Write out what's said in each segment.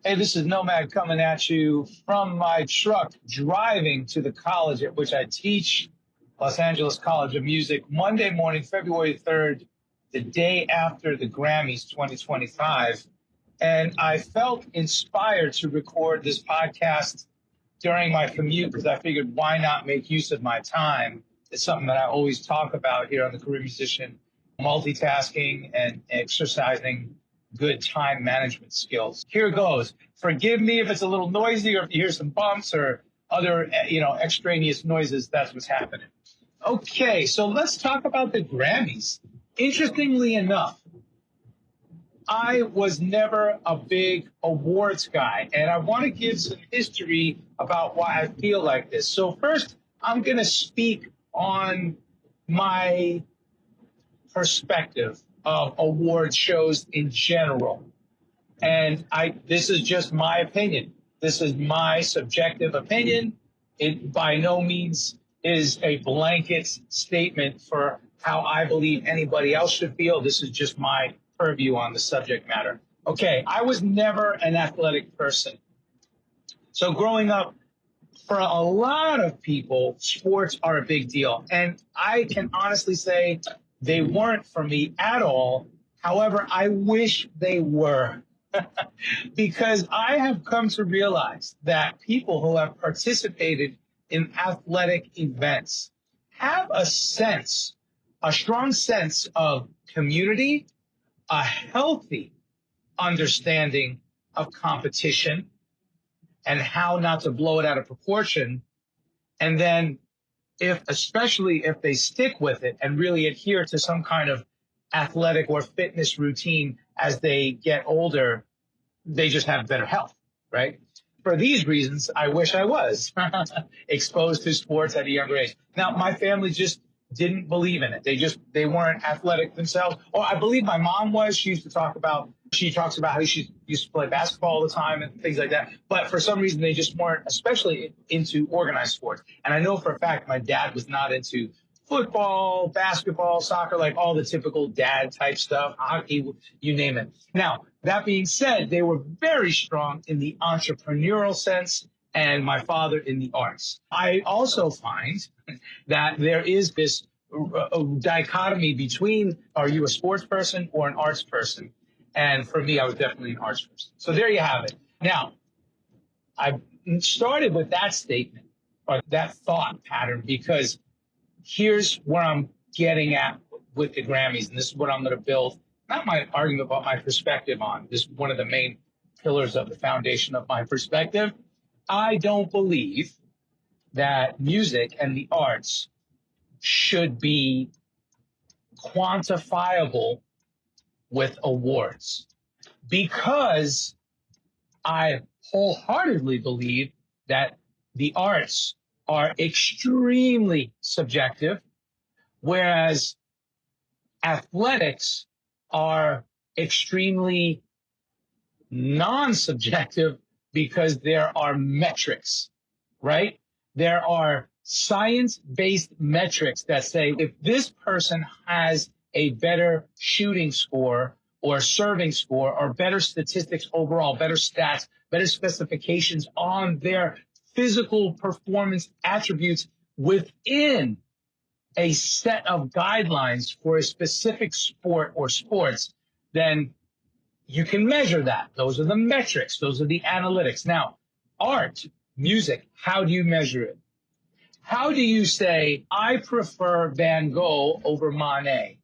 Hey, this is Nomad coming at you from my truck, driving to the college at which I teach, Los Angeles College of Music, Monday morning, February 3rd, the day after the Grammys 2025. And I felt inspired to record this podcast during my commute because I figured why not make use of my time? It's something that I always talk about here on the Career Musician, multitasking and exercising good time management skills. Here goes. Forgive me if it's a little noisy or if you hear some bumps or other, extraneous noises. That's what's happening. Okay, so let's talk about the Grammys. Interestingly enough, I was never a big awards guy, and I want to give some history about why I feel like this. So first, I'm going to speak on my perspective of award shows in general. And this is just my opinion. This is my subjective opinion. It by no means is a blanket statement for how I believe anybody else should feel. This is just my purview on the subject matter. Okay, I was never an athletic person. So growing up, for a lot of people, sports are a big deal. And I can honestly say they weren't for me at all. However, I wish they were. Because I have come to realize that people who have participated in athletic events have a strong sense of community, a healthy understanding of competition and how not to blow it out of proportion. And then especially if they stick with it and really adhere to some kind of athletic or fitness routine as they get older, they just have better health, right? For these reasons, I wish I was exposed to sports at a younger age. Now, my family just didn't believe in it. They weren't athletic themselves. Or I believe my mom was. She talks about how she used to play basketball all the time and things like that. But for some reason, they just weren't, especially into organized sports. And I know for a fact my dad was not into football, basketball, soccer, like all the typical dad type stuff, hockey, you name it. Now, that being said, they were very strong in the entrepreneurial sense and my father in the arts. I also find that there is this dichotomy between are you a sports person or an arts person? And for me, I was definitely an arts person. So there you have it. Now, I started with that statement or that thought pattern because here's where I'm getting at with the Grammys, and this is what I'm going to build, not my argument, but my perspective on. This is one of the main pillars of the foundation of my perspective. I don't believe that music and the arts should be quantifiable with awards because I wholeheartedly believe that the arts are extremely subjective, whereas athletics are extremely non-subjective because there are metrics, right? There are science-based metrics that say if this person has a better shooting score or serving score or better statistics overall, better stats, better specifications on their physical performance attributes within a set of guidelines for a specific sport or sports, then you can measure that. Those are the metrics. Those are the analytics. Now, art, music, how do you measure it? How do you say, I prefer Van Gogh over Monet?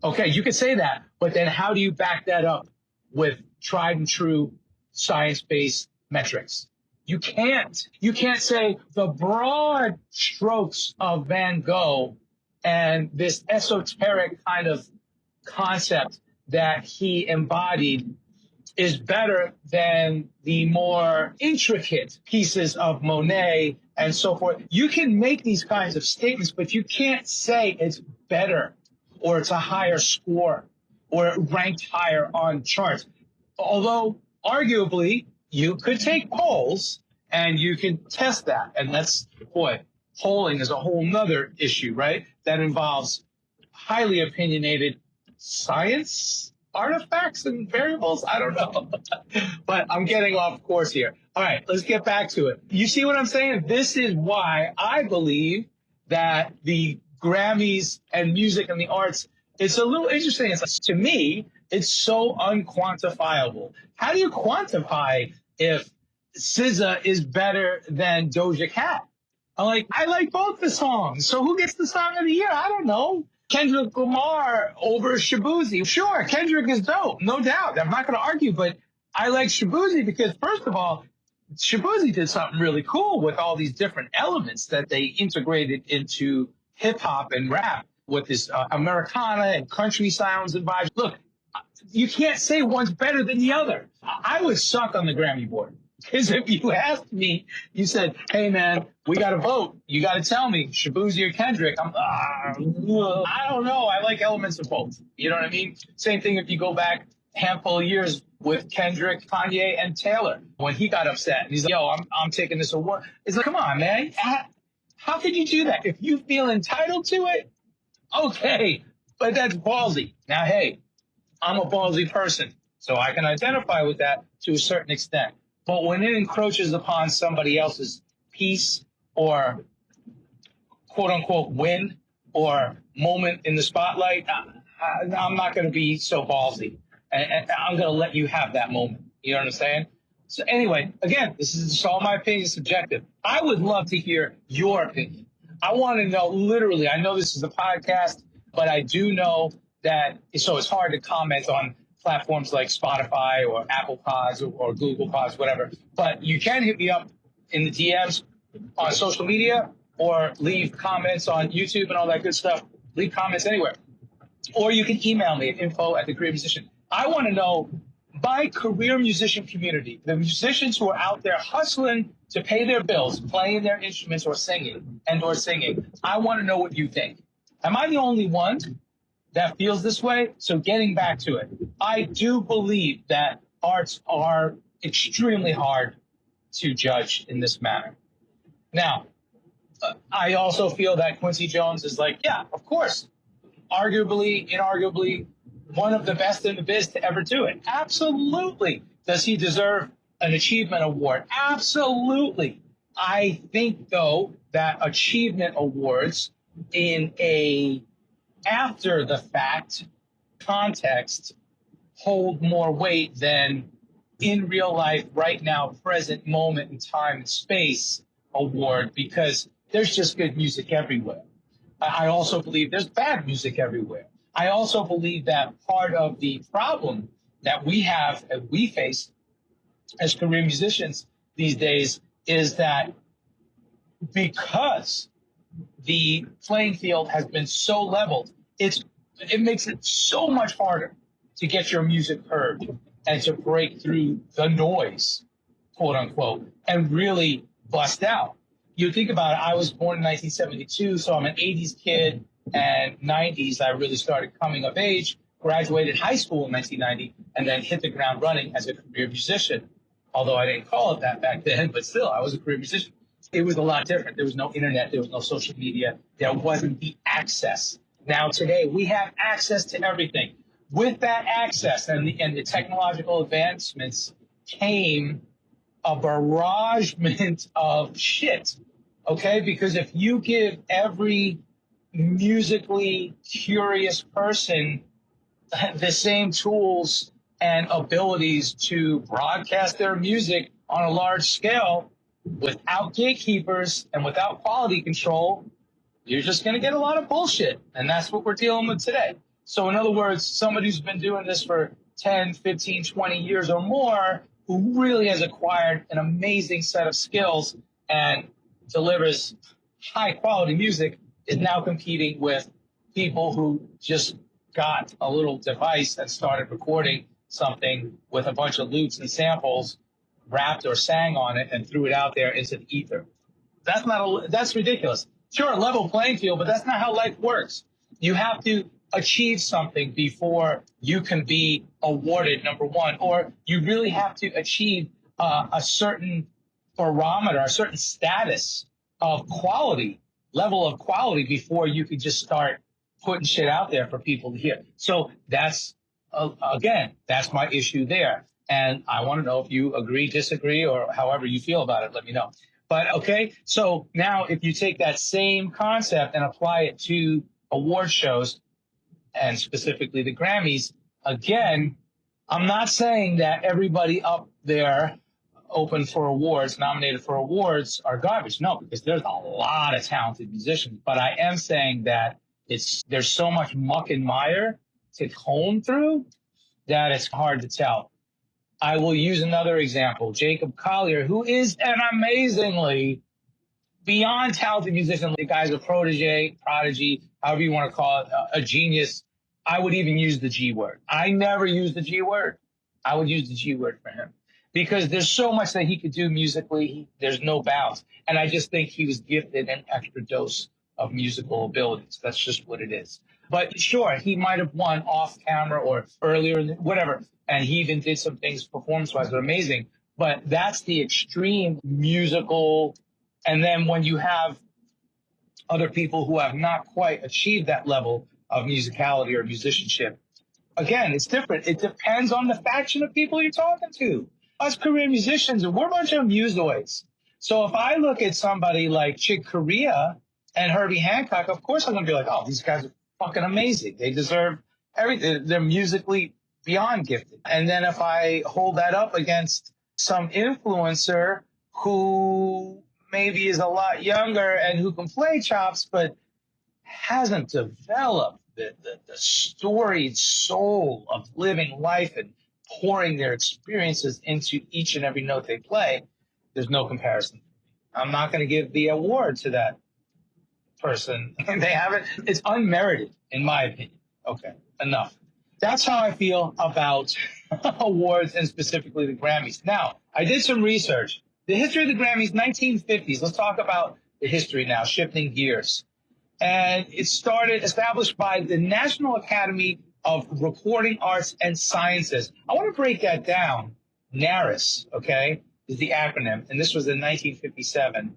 Okay, you could say that, but then how do you back that up with tried and true science-based metrics? You can't. You can't say the broad strokes of Van Gogh and this esoteric kind of concept that he embodied is better than the more intricate pieces of Monet and so forth. You can make these kinds of statements, but you can't say it's better or it's a higher score or it ranked higher on charts. Although arguably you could take polls and you can test that. And polling is a whole nother issue, right? That involves highly opinionated science artifacts and variables. I don't know. But I'm getting off course here. All right, let's get back to it. You see what I'm saying? This is why I believe that the Grammys and music and the arts, it's a little interesting. It's like, to me, it's so unquantifiable. How do you quantify if SZA is better than Doja Cat? I like both the songs. So who gets the song of the year? I don't know. Kendrick Lamar over Shabuzi. Sure, Kendrick is dope, no doubt. I'm not going to argue, but I like Shabuzi because, first of all, Shabuzi did something really cool with all these different elements that they integrated into hip hop and rap with this Americana and country sounds and vibes. Look, you can't say one's better than the other. I would suck on the Grammy board. Because if you asked me, you said, hey, man, we got to vote. You got to tell me, Shabuzi or Kendrick. I don't know. I like elements of both. You know what I mean? Same thing if you go back a handful of years with Kendrick, Kanye, and Taylor when he got upset. And he's like, yo, I'm taking this award. It's like, come on, man. How could you do that? If you feel entitled to it, okay. But that's ballsy. Now, hey, I'm a ballsy person, so I can identify with that to a certain extent. But when it encroaches upon somebody else's peace or quote unquote win or moment in the spotlight, I'm not going to be so ballsy. And I'm going to let you have that moment. You know what I'm saying? So anyway, again, this is just all my opinion, subjective. I would love to hear your opinion. I want to know literally, I know this is a podcast, but I do know that, so it's hard to comment on platforms like Spotify or Apple Pods or Google Pods, whatever. But you can hit me up in the DMs on social media or leave comments on YouTube and all that good stuff. Leave comments anywhere. Or you can email me at info@thecareermusician. I want to know my career musician community, the musicians who are out there hustling to pay their bills, playing their instruments or singing. I want to know what you think. Am I the only one that feels this way? So getting back to it, I do believe that arts are extremely hard to judge in this manner. Now, I also feel that Quincy Jones is like, yeah, of course, arguably, inarguably, one of the best in the biz to ever do it. Absolutely. Does he deserve an achievement award? Absolutely. I think, though, that achievement awards in a after the fact context hold more weight than in real life, right now, present moment in time and space award, because there's just good music everywhere. I also believe there's bad music everywhere. I also believe that part of the problem that we have and we face as career musicians these days is that because the playing field has been so leveled, it makes it so much harder to get your music heard and to break through the noise, quote unquote, and really bust out. You think about it, I was born in 1972, so I'm an 80s kid, and 90s I really started coming of age, graduated high school in 1990, and then hit the ground running as a career musician. Although I didn't call it that back then, but still, I was a career musician. It was a lot different. There was no internet. There was no social media. There wasn't the access. Now, today, we have access to everything. With that access and the technological advancements came a barragement of shit, okay? Because if you give every musically curious person the same tools and abilities to broadcast their music on a large scale without gatekeepers and without quality control, you're just going to get a lot of bullshit. And that's what we're dealing with today. So in other words, somebody who's been doing this for 10, 15, 20 years or more, who really has acquired an amazing set of skills and delivers high quality music, is now competing with people who just got a little device and started recording something with a bunch of loops and samples, rapped or sang on it, and threw it out there into the ether. That's ridiculous. Sure, a level playing field, but that's not how life works. You have to achieve something before you can be awarded number one, or you really have to achieve a certain barometer, a certain status of quality, level of quality, before you could just start putting shit out there for people to hear. So that's Again, that's my issue there. And I want to know if you agree, disagree, or however you feel about it, let me know. But okay, so now if you take that same concept and apply it to award shows, and specifically the Grammys, again, I'm not saying that everybody up there open for awards, nominated for awards, are garbage. No, because there's a lot of talented musicians. But I am saying that there's so much muck and mire to comb through that it's hard to tell. I will use another example, Jacob Collier, who is an amazingly beyond talented musician. The guy's a prodigy, however you want to call it, a genius. I would even use the G word. I never use the G word. I would use the G word for him because there's so much that he could do musically. There's no bounds. And I just think he was gifted an extra dose of musical abilities. That's just what it is. But sure, he might have won off camera or earlier, whatever. And he even did some things performance-wise that are amazing. But that's the extreme musical. And then when you have other people who have not quite achieved that level of musicality or musicianship, again, it's different. It depends on the faction of people you're talking to. Us career musicians, we're a bunch of musoids. So if I look at somebody like Chick Corea and Herbie Hancock, of course I'm going to be like, oh, these guys are fucking amazing. They deserve everything. They're musically beyond gifted. And then if I hold that up against some influencer who maybe is a lot younger and who can play chops, but hasn't developed the storied soul of living life and pouring their experiences into each and every note they play, there's no comparison. I'm not going to give the award to that person. They haven't. It's unmerited, in my opinion. Okay, enough. That's how I feel about awards and specifically the Grammys. Now, I did some research. The history of the Grammys, 1950s. Let's talk about the history now, shifting gears. And it established by the National Academy of Recording Arts and Sciences. I want to break that down. NARAS, okay, is the acronym. And this was in 1957.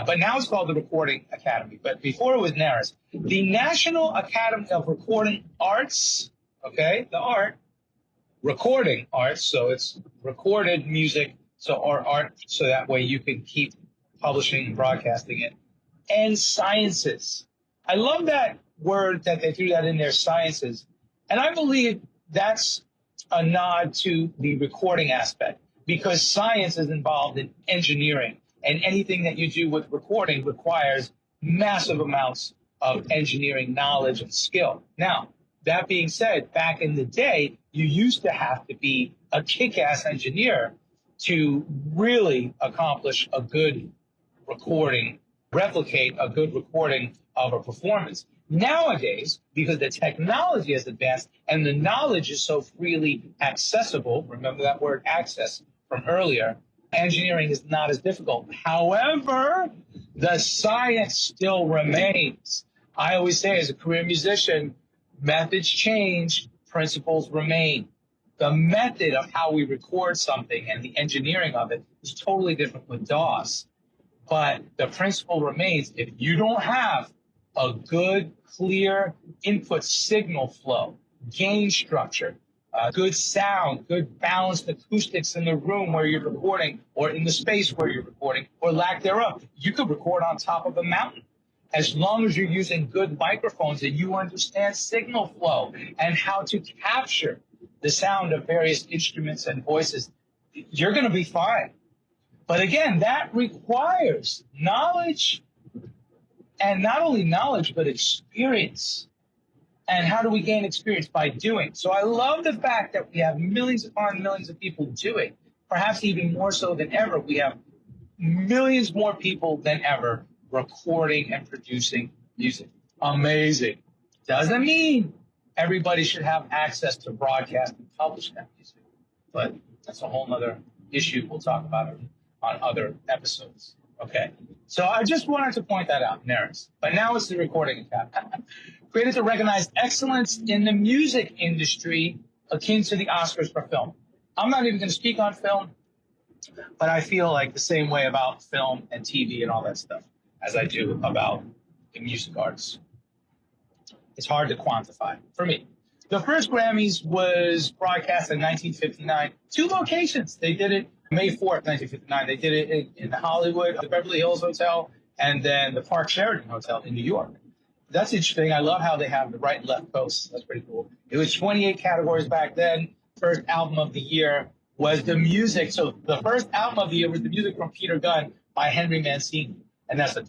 But now it's called the Recording Academy. But before it was NARAS. The National Academy of Recording Arts, okay, the art, recording arts, so it's recorded music, or art, so that way you can keep publishing and broadcasting it, and sciences. I love that word that they threw that in there, sciences. And I believe that's a nod to the recording aspect because science is involved in engineering. And anything that you do with recording requires massive amounts of engineering knowledge and skill. Now, that being said, back in the day, you used to have to be a kick-ass engineer to really accomplish a good recording, replicate a good recording of a performance. Nowadays, because the technology has advanced and the knowledge is so freely accessible, remember that word access from earlier, engineering is not as difficult. However, the science still remains. I always say as a career musician, methods change, principles remain. The method of how we record something and the engineering of it is totally different with DAWs. But the principle remains, if you don't have a good, clear input signal flow, gain structure, good sound, good balanced acoustics in the room where you're recording or in the space where you're recording or lack thereof, you could record on top of a mountain. As long as you're using good microphones and you understand signal flow and how to capture the sound of various instruments and voices, you're going to be fine. But again, that requires knowledge, and not only knowledge, but experience. And how do we gain experience? By doing. So I love the fact that we have millions upon millions of people doing, perhaps even more so than ever. We have millions more people than ever recording and producing music. Amazing. Doesn't mean everybody should have access to broadcast and publish that music. But that's a whole nother issue we'll talk about on other episodes. Okay. So I just wanted to point that out, NARAS. But now it's the Recording Academy. Created to recognize excellence in the music industry akin to the Oscars for film. I'm not even going to speak on film, but I feel like the same way about film and TV and all that stuff as I do about the music arts. It's hard to quantify for me. The first Grammys was broadcast in 1959. Two locations. They did it May 4th, 1959. They did it in Hollywood, the Beverly Hills Hotel, and then the Park Sheraton Hotel in New York. That's interesting. I love how they have the right and left coasts. That's pretty cool. It was 28 categories back then. First album of the year was the music. So the first album of the year was the music from Peter Gunn by Henry Mancini. And that's the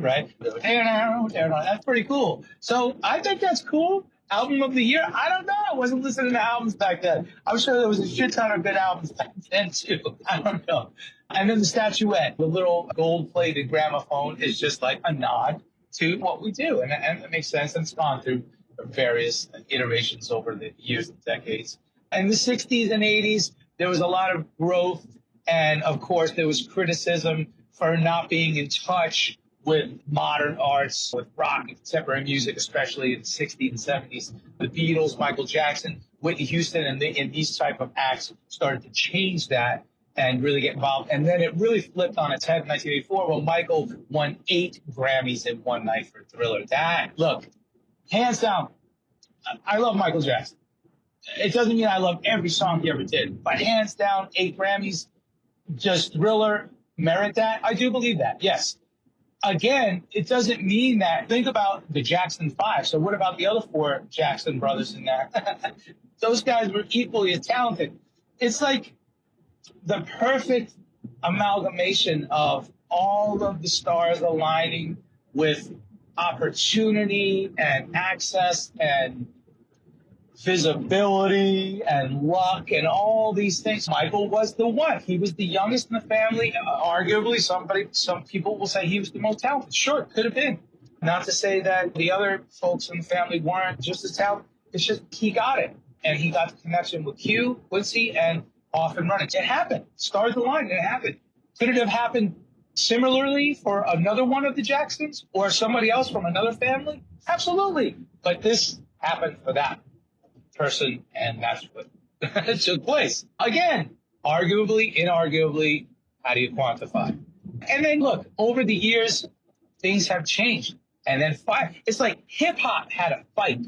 right? That's pretty cool. So I think that's cool. Album of the year? I don't know. I wasn't listening to albums back then. I'm sure there was a shit ton of good albums back then, too. I don't know. And then the statuette, the little gold-plated gramophone, is just like a nod to what we do. And it makes sense. And it's gone through various iterations over the years and decades. In the 60s and 80s, there was a lot of growth. And, of course, there was criticism for not being in touch with modern arts, with rock and contemporary music, especially in the 60s and 70s. The Beatles, Michael Jackson, Whitney Houston, and these type of acts started to change that and really get involved. And then it really flipped on its head in 1984 when Michael won 8 Grammys in one night for Thriller. That, look, hands down, I love Michael Jackson. It doesn't mean I love every song he ever did, but hands down, 8 Grammys, just Thriller merit that? I do believe that, yes. Again, it doesn't mean that. Think about the Jackson 5. So what about the other 4 Jackson brothers in there? Those guys were equally as talented. It's like the perfect amalgamation of all of the stars aligning with opportunity and access and visibility and luck and all these things. Michael was the one. He was the youngest in the family. Arguably, some people will say he was the most talented. Sure, could have been. Not to say that the other folks in the family weren't just as talented. It's just he got it. And he got the connection with Q, Quincy, and off and running. It happened. Stars aligned. It happened. Could it have happened similarly for another one of the Jacksons or somebody else from another family? Absolutely. But this happened for that person, and that's what took place. Again, arguably, inarguably, how do you quantify? And then look, over the years, things have changed. And then it's like hip hop had a fight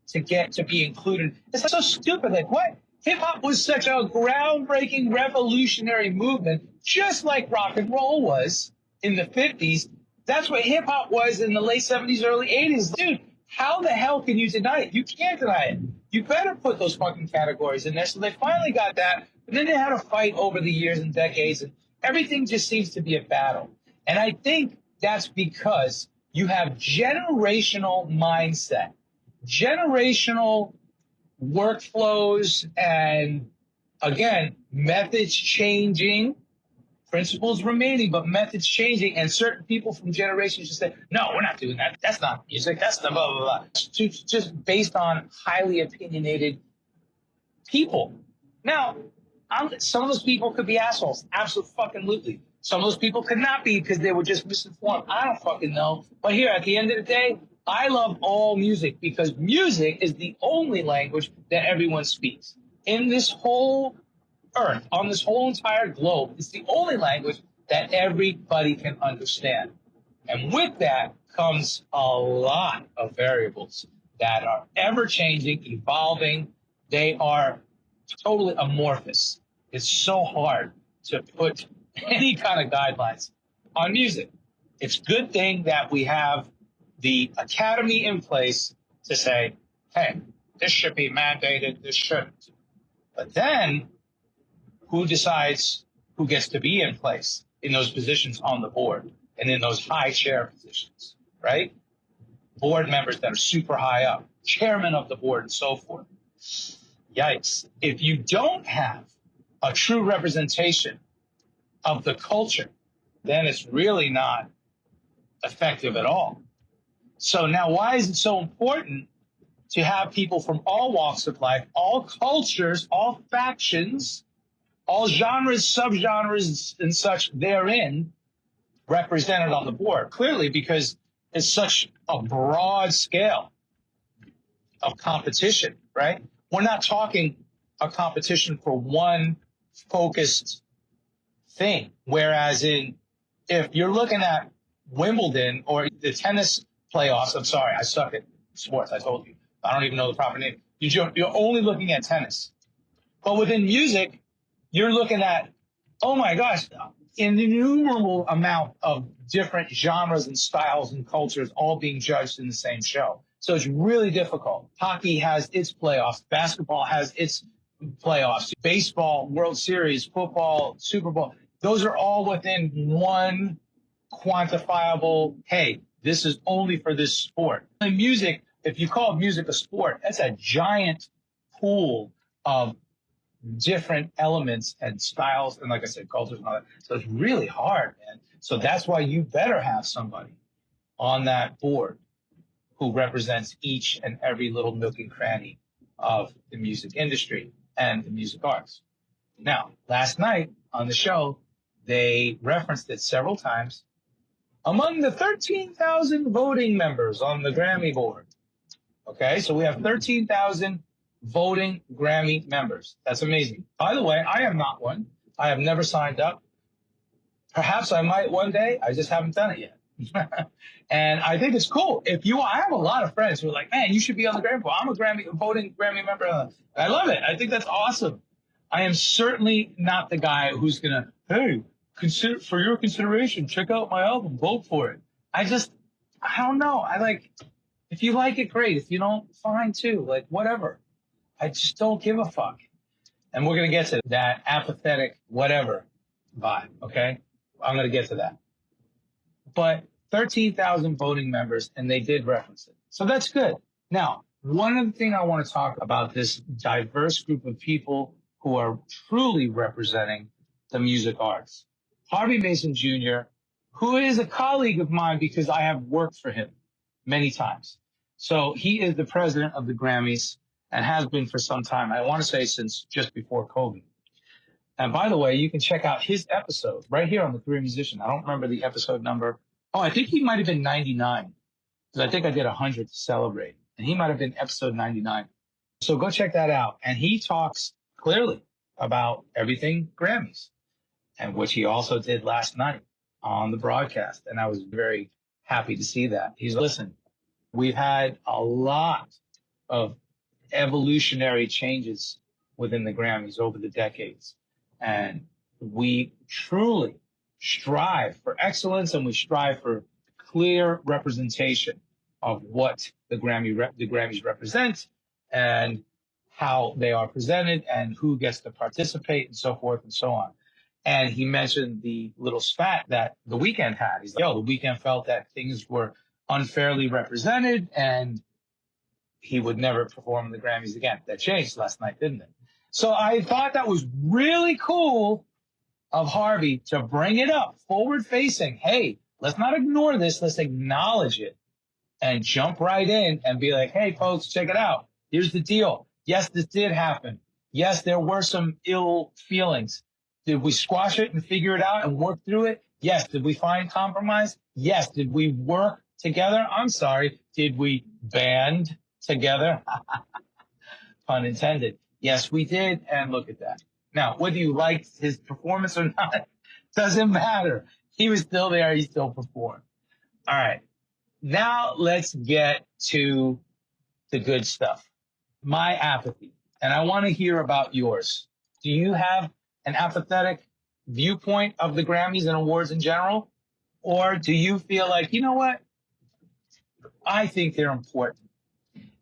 to get to be included. It's like so stupid. Like what? Hip hop was such a groundbreaking, revolutionary movement, just like rock and roll was in the 50s. That's what hip hop was in the late 70s, early 80s. Dude, how the hell can you deny it? You can't deny it. You better put those fucking categories in there. So they finally got that. But then they had a fight over the years and decades, and everything just seems to be a battle. And I think that's because you have generational mindset, generational workflows, and again, methods changing, principles remaining, but methods changing, and certain people from generations just say, no, we're not doing that. That's not music. That's the blah, blah, blah. Just based on highly opinionated people. Now, some of those people could be assholes. Absolutely. Some of those people could not be because they were just misinformed. I don't fucking know. But here, at the end of the day, I love all music because music is the only language that everyone speaks. In this whole earth, on this whole entire globe, it's the only language that everybody can understand. And with that comes a lot of variables that are ever-changing, evolving. They are totally amorphous. It's so hard to put any kind of guidelines on music. It's a good thing that we have the academy in place to say, hey, this should be mandated, this shouldn't. But then who decides who gets to be in place in those positions on the board and in those high chair positions, right? Board members that are super high up, chairman of the board and so forth. Yikes. If you don't have a true representation of the culture, then it's really not effective at all. So now why is it so important to have people from all walks of life, all cultures, all factions, all genres, subgenres, and such therein represented on the board? Clearly, because it's such a broad scale of competition, right? We're not talking a competition for one focused thing. Whereas if you're looking at Wimbledon or the tennis playoffs, I'm sorry, I suck at sports, I told you. I don't even know the proper name. You're only looking at tennis. But within music, you're looking at, oh my gosh, an innumerable amount of different genres and styles and cultures all being judged in the same show. So it's really difficult. Hockey has its playoffs. Basketball has its playoffs. Baseball, World Series, football, Super Bowl. Those are all within one quantifiable, hey, this is only for this sport. In music, if you call music a sport, that's a giant pool of different elements and styles and, like I said, cultures and all that. So it's really hard, man. So that's why you better have somebody on that board who represents each and every little nook and cranny of the music industry and the music arts. Now, last night on the show, they referenced it several times. Among the 13,000 voting members on the Grammy board. Okay, so we have 13,000 voting Grammy members. That's amazing. By the way, I am not one. I have never signed up. Perhaps I might one day. I just haven't done it yet. And I think it's cool. I have a lot of friends who are like, man, you should be on the Grammy board. I'm a voting Grammy member. I love it. I think that's awesome. I am certainly not the guy who's gonna, hey, consider for your consideration, check out my album, vote for it. I don't know. If you like it, great. If you don't, fine too. Like, whatever. I just don't give a fuck. And we're going to get to that apathetic whatever vibe, okay? I'm going to get to that. But 13,000 voting members, and they did reference it. So that's good. Now, one of the things I want to talk about this diverse group of people who are truly representing the music arts. Harvey Mason Jr., who is a colleague of mine because I have worked for him many times. So he is the president of the Grammys and has been for some time. I want to say since just before COVID. And by the way, you can check out his episode right here on The Career Musician. I don't remember the episode number. Oh, I think he might have been 99 because I think I did 100 to celebrate. And he might have been episode 99. So go check that out. And he talks clearly about everything Grammys, and which he also did last night on the broadcast. And I was very happy to see that. Listen, we've had a lot of evolutionary changes within the Grammys over the decades. And we truly strive for excellence, and we strive for clear representation of what the Grammys represent and how they are presented and who gets to participate and so forth and so on. And he mentioned the little spat that The Weeknd had. He's like, The Weeknd felt that things were unfairly represented and he would never perform in the Grammys again. That changed last night, didn't it? So I thought that was really cool of Harvey to bring it up, forward facing. Hey, let's not ignore this. Let's acknowledge it and jump right in and be like, hey, folks, check it out. Here's the deal. Yes, this did happen. Yes, there were some ill feelings. Did we squash it and figure it out and work through it? Yes. Did we find compromise? Yes. Did we work together? I'm sorry. Did we band together? Pun intended. Yes, we did. And look at that. Now, whether you liked his performance or not, doesn't matter. He was still there. He still performed. All right. Now let's get to the good stuff. My apathy. And I want to hear about yours. Do you have an apathetic viewpoint of the Grammys and awards in general? Or do you feel like, you know what? I think they're important.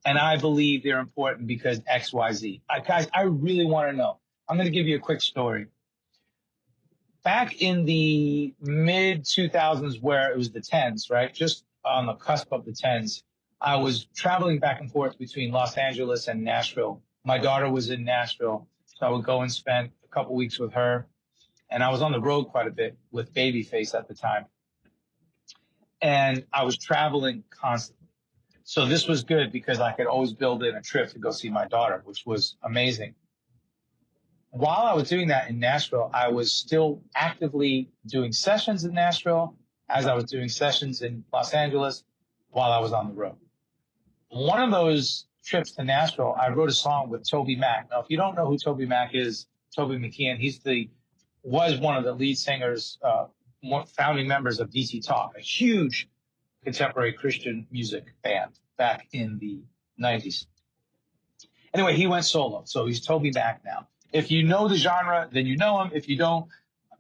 And I believe they're important because X, Y, Z. Guys, I really want to know. I'm going to give you a quick story. Back in the mid-2000s, where it was the 10s, right? Just on the cusp of the 10s, I was traveling back and forth between Los Angeles and Nashville. My daughter was in Nashville, so I would go and spend a couple weeks with her. And I was on the road quite a bit with Babyface at the time. And I was traveling constantly. So this was good because I could always build in a trip to go see my daughter, which was amazing. While I was doing that in Nashville, I was still actively doing sessions in Nashville as I was doing sessions in Los Angeles while I was on the road. One of those trips to Nashville, I wrote a song with TobyMac. Now, if you don't know who TobyMac is, Toby McKeon, was one of the lead singers, founding members of DC Talk, a huge contemporary Christian music band back in the 90s. Anyway, he went solo. So he's TobyMac now. If you know the genre, then you know him. If you don't,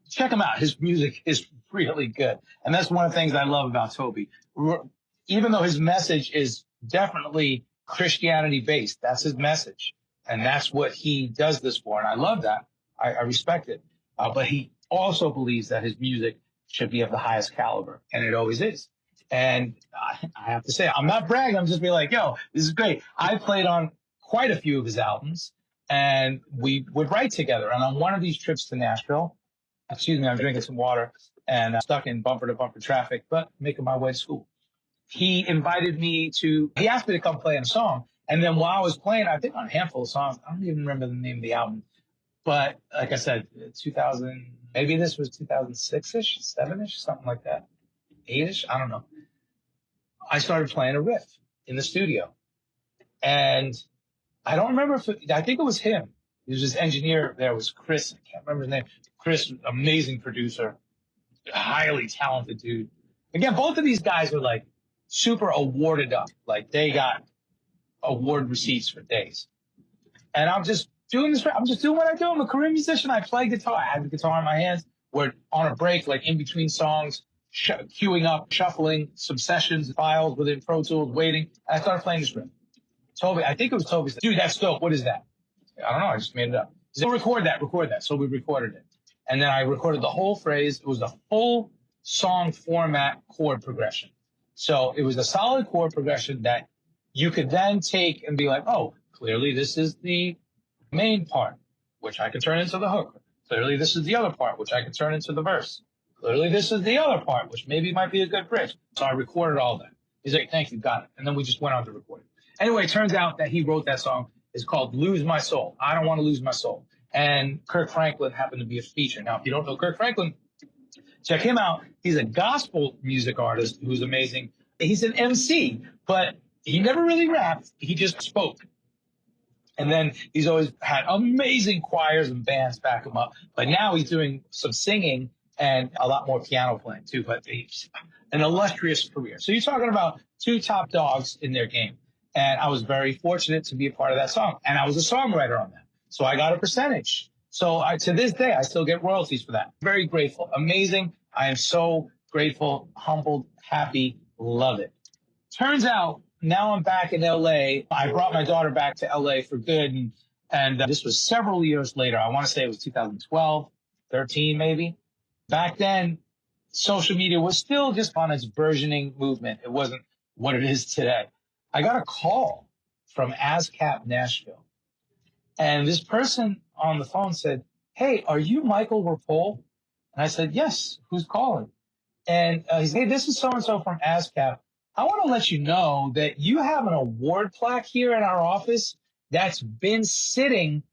check him out. His music is really good. And that's one of the things I love about Toby. Even though his message is definitely Christianity based, that's his message. And that's what he does this for. And I love that. I respect it. But he also believes that his music should be of the highest caliber. And it always is. And I have to say, I'm not bragging. I'm just being like, yo, this is great. I played on quite a few of his albums, and we would write together. And on one of these trips to Nashville, excuse me, I'm drinking some water and I'm stuck in bumper to bumper traffic, but making my way to school. He invited me he asked me to come play in a song. And then while I was playing, I think on a handful of songs, I don't even remember the name of the album. But like I said, 2000, maybe this was 2006-ish, 7-ish, something like that. 8-ish, I don't know. I started playing a riff in the studio. And I don't remember I think it was him. He was this engineer there, was Chris. I can't remember his name. Chris, amazing producer, highly talented dude. Again, both of these guys are like super awarded up. Like they got award receipts for days. And I'm just doing this. I'm just doing what I do. I'm a career musician. I play guitar. I have the guitar in my hands. We're on a break, like in between songs, queuing up, shuffling some sessions, files within Pro Tools, waiting. And I started playing this riff. Toby, I think it was Toby's. Dude, that's dope. What is that? I don't know. I just made it up. So record that. So we recorded it. And then I recorded the whole phrase. It was a full song format chord progression. So it was a solid chord progression that you could then take and be like, oh, clearly this is the main part, which I could turn into the hook. Clearly this is the other part, which I could turn into the verse. Clearly this is the other part, which maybe might be a good bridge. So I recorded all that. He's like, thank you, got it. And then we just went on to record it. Anyway, it turns out that he wrote that song. It's called Lose My Soul. I Don't Want to Lose My Soul. And Kirk Franklin happened to be a feature. Now, if you don't know Kirk Franklin, check him out. He's a gospel music artist who's amazing. He's an MC, but he never really rapped. He just spoke. And then he's always had amazing choirs and bands back him up. But now he's doing some singing and a lot more piano playing too. But he's an illustrious career. So you're talking about two top dogs in their game. And I was very fortunate to be a part of that song. And I was a songwriter on that. So I got a percentage. So to this day, I still get royalties for that. Very grateful. Amazing. I am so grateful, humbled, happy, love it. Turns out now I'm back in LA. I brought my daughter back to LA for good. And this was several years later. I want to say it was 2012, 13 maybe. Back then, social media was still just on its burgeoning movement. It wasn't what it is today. I got a call from ASCAP Nashville. And this person on the phone said, hey, are you Michael Rapole? And I said, yes, who's calling? And he said, hey, this is so-and-so from ASCAP. I want to let you know that you have an award plaque here in our office that's been sitting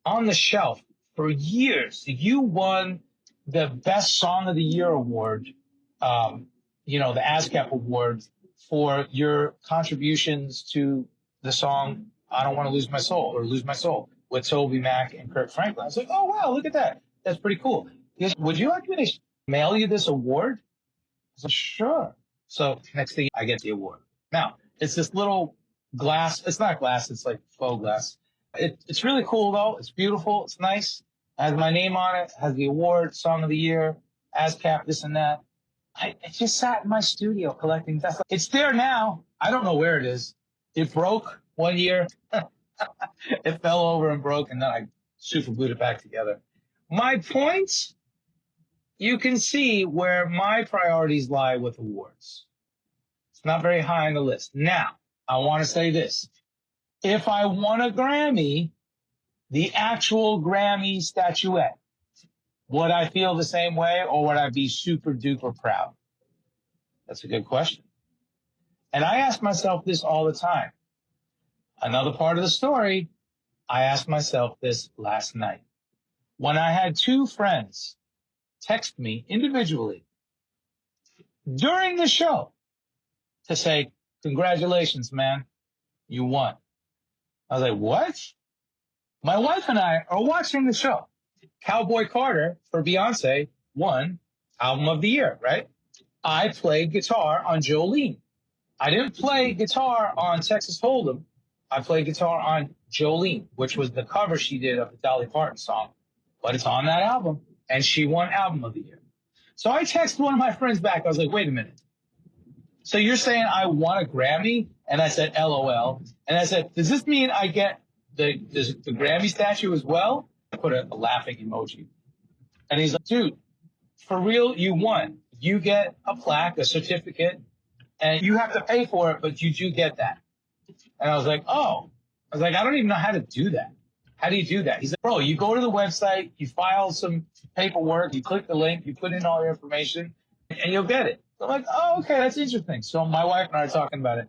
on the shelf for years. You won the Best Song of the Year award, the ASCAP award, for your contributions to the song I Don't Want to Lose My Soul or Lose My Soul with TobyMac and Kirk Franklin. I was like, oh, wow, look at that. That's pretty cool. He goes, would you like me to mail you this award? I said, sure. So next thing, I get the award. Now, it's this little glass. It's not glass. It's like faux glass. It's really cool, though. It's beautiful. It's nice. It has my name on it. It has the award, Song of the Year, ASCAP, this and that. It just sat in my studio collecting dust. It's there now. I don't know where it is. It broke one year. It fell over and broke, and then I super glued it back together. My point, you can see where my priorities lie with awards. It's not very high on the list. Now, I want to say this. If I won a Grammy, the actual Grammy statuette, would I feel the same way, or would I be super duper proud? That's a good question. And I ask myself this all the time. Another part of the story, I asked myself this last night. When I had two friends text me individually during the show to say, congratulations, man, you won. I was like, what? My wife and I are watching the show. Cowboy Carter for Beyoncé won Album of the Year, right? I played guitar on Jolene. I didn't play guitar on Texas Hold'em. I played guitar on Jolene, which was the cover she did of the Dolly Parton song, but it's on that album, and she won Album of the Year. So I texted one of my friends back. I was like, wait a minute. So you're saying I won a Grammy? And I said, LOL. And I said, does this mean I get the Grammy statue as well? I put a laughing emoji. And he's like, dude, for real, you won. You get a plaque, a certificate, and you have to pay for it, but you do get that. And I was like, oh. I was like, I don't even know how to do that. How do you do that? He's like, bro, you go to the website, you file some paperwork, you click the link, you put in all your information, and you'll get it. So I'm like, oh, okay, that's interesting. So my wife and I are talking about it.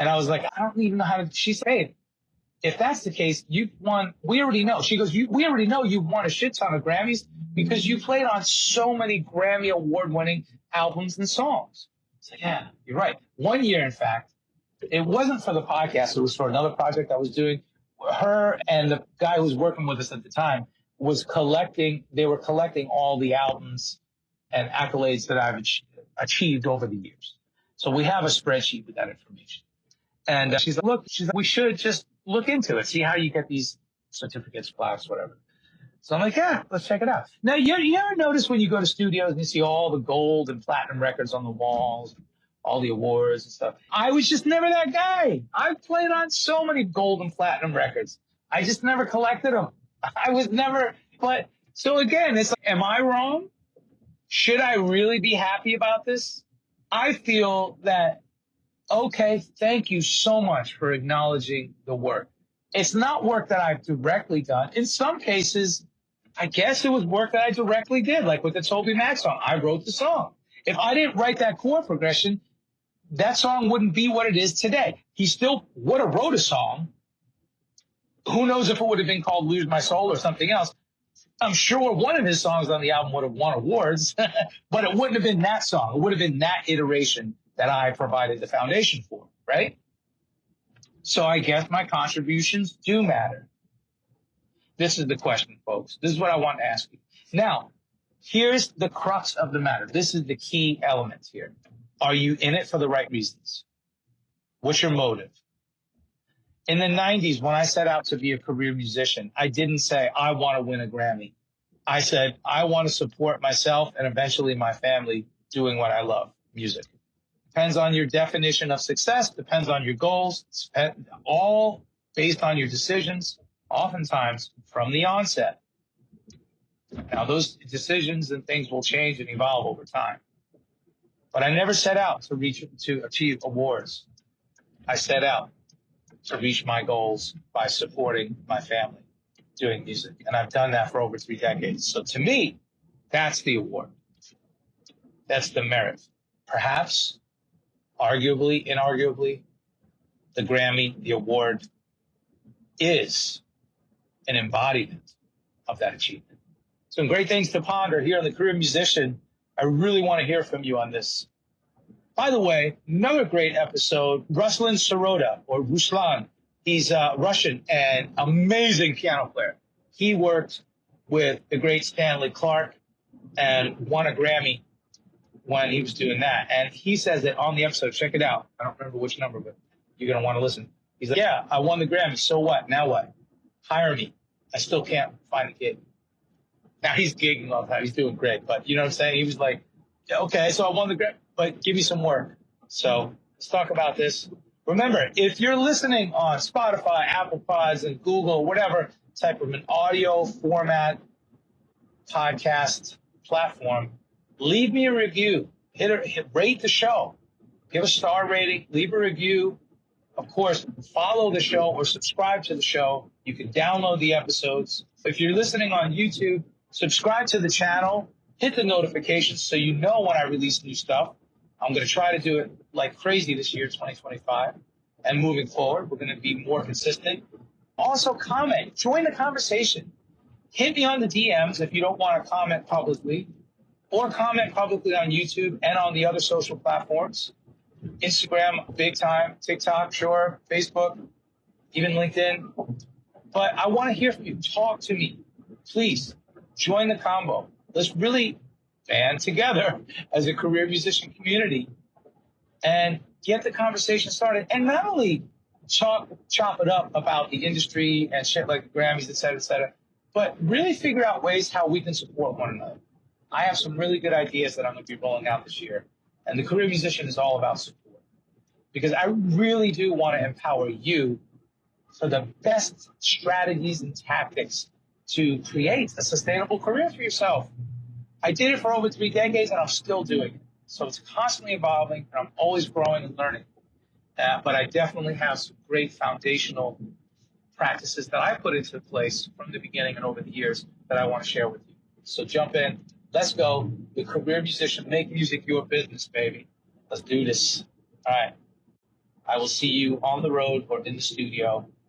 And I was like, I don't even know how to. She said, hey, if that's the case, you won. We already know. She goes, we already know you won a shit ton of Grammys because you played on so many Grammy award-winning albums and songs. It's like, yeah, you're right. One year, in fact, it wasn't for the podcast. It was for another project I was doing. Her and the guy who was working with us at the time was collecting. They were collecting all the albums and accolades that I've achieved over the years. So we have a spreadsheet with that information. And she's like, look, we should just look into it, see how you get these certificates, plaques, whatever. So I'm like, yeah, let's check it out. Now, you ever notice when you go to studios and you see all the gold and platinum records on the walls, all the awards and stuff? I was just never that guy. I've played on so many gold and platinum records. I just never collected them. I was never, but so again, it's like, am I wrong? Should I really be happy about this? I feel that, okay, thank you so much for acknowledging the work. It's not work that I've directly done. In some cases, I guess it was work that I directly did, like with the TobyMac song. I wrote the song. If I didn't write that chord progression, that song wouldn't be what it is today. He still would have wrote a song. Who knows if it would have been called Lose My Soul or something else. I'm sure one of his songs on the album would have won awards, but it wouldn't have been that song. It would have been that iteration that I provided the foundation for, right? So I guess my contributions do matter. This is the question, folks. This is what I want to ask you. Now, here's the crux of the matter. This is the key element here. Are you in it for the right reasons? What's your motive? In the 90s, when I set out to be a career musician, I didn't say, I want to win a Grammy. I said, I want to support myself and eventually my family doing what I love, music. Depends on your definition of success, depends on your goals, all based on your decisions, oftentimes from the onset. Now, those decisions and things will change and evolve over time. But I never set out to achieve awards. I set out to reach my goals by supporting my family doing music. And I've done that for over 3 decades. So to me, that's the award. That's the merit. Perhaps, arguably, inarguably, the Grammy, the award, is an embodiment of that achievement. Some great things to ponder here on The Career Musician. I really want to hear from you on this. By the way, another great episode, Ruslan Sirota, or Ruslan. He's Russian and amazing piano player. He worked with the great Stanley Clarke and won a Grammy when he was doing that. And he says that on the episode, check it out. I don't remember which number, but you're going to want to listen. He's like, yeah, I won the Grammy. So what? Now what? Hire me. I still can't find a gig. Now he's gigging all the time. He's doing great. But you know what I'm saying? He was like, okay, so I won the Grammy, but give me some work. So let's talk about this. Remember, if you're listening on Spotify, Apple Pods, and Google, whatever type of an audio format podcast platform, leave me a review. Rate the show. Give a star rating. Leave a review. Of course, follow the show or subscribe to the show. You can download the episodes. If you're listening on YouTube, subscribe to the channel. Hit the notifications so you know when I release new stuff. I'm going to try to do it like crazy this year, 2025. And moving forward, we're going to be more consistent. Also, comment. Join the conversation. Hit me on the DMs if you don't want to comment publicly, or comment publicly on YouTube and on the other social platforms. Instagram, big time. TikTok, sure. Facebook, even LinkedIn. But I want to hear from you. Talk to me. Please join the combo. Let's really band together as a career musician community and get the conversation started. And not only chop it up about the industry and shit like the Grammys, et cetera, but really figure out ways how we can support one another. I have some really good ideas that I'm going to be rolling out this year. And the Career Musician is all about support because I really do want to empower you for the best strategies and tactics to create a sustainable career for yourself. I did it for over 3 decades and I'm still doing it. So it's constantly evolving and I'm always growing and learning. But I definitely have some great foundational practices that I put into place from the beginning and over the years that I want to share with you. So jump in. Let's go. The Career Musician. Make music your business, baby. Let's do this. All right. I will see you on the road or in the studio